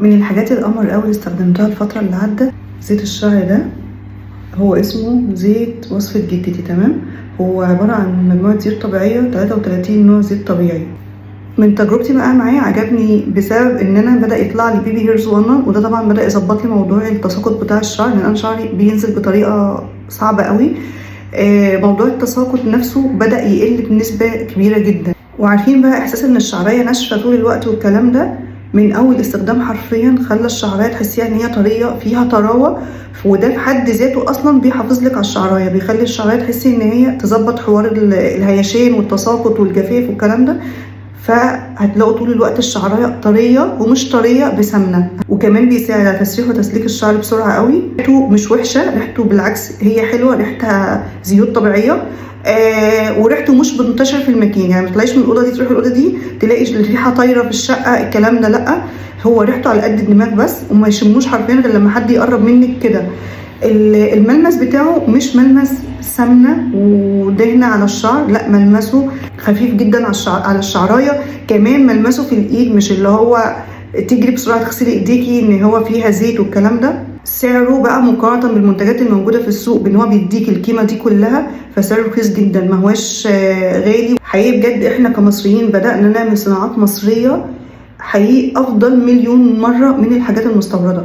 من الحاجات القمر قوي اللي استخدمتها الفترة اللي عدت زيت الشعر ده. هو اسمه زيت وصفة جدتي. تمام، هو عبارة عن مجموعة زيوت طبيعية، 33 نوع زيت طبيعي. من تجربتي بقى معاه عجبني بسبب ان انا بدأ يطلع لي بيبي هيرز صغنن، وده طبعا بدأ يظبط لي موضوع التساقط بتاع الشعر، لان انا شعري بينزل بطريقة صعبة قوي. موضوع التساقط نفسه بدأ يقل بنسبة كبيرة جدا. وعارفين بقى احساس ان الشعرية ناشفة طول الوقت والكلام ده، من اول استخدام حرفيا خلى الشعرية تحسيها ان هي طرية فيها طراوة، وده في حد ذاته اصلا بيحافظ لك على الشعرية، بيخلي الشعرية تحسي ان هي تظبط حوار الهيشان والتساقط والجفاف والكلام ده. فهتلاقوا طول الوقت الشعرية طرية ومش طرية بسمنة، وكمان بيساعد على تسريح وتسليك الشعر بسرعة قوي. ريحته مش وحشة، ريحته بالعكس هي حلوة، ريحتها زيوت طبيعية. وريحته مش بتنتشر في المكان، يعني ما تطلعيش من الاوضه دي تروحي الاوضه دي تلاقي الريحه طايره في الشقه، الكلام ده لا. هو ريحته على قد الدماغ بس، وما يشموش حرفيا غير لما حد يقرب منك كده. الملمس بتاعه مش ملمس سمنه ودهنه على الشعر، لا، ملمسه خفيف جدا على الشعرايه. كمان ملمسه في الايد، مش اللي هو تجري بسرعه تغسلي ايديكي ان هو فيها زيت والكلام ده. سعره بقى مقارنه بالمنتجات الموجوده في السوق بان هو بيديك القيمه دي كلها، فسعره رخيص جدا، ما هوش غالي حقيقي. بجد احنا كمصريين بدأنا نعمل صناعات مصريه حقيقي افضل مليون مره من الحاجات المستورده.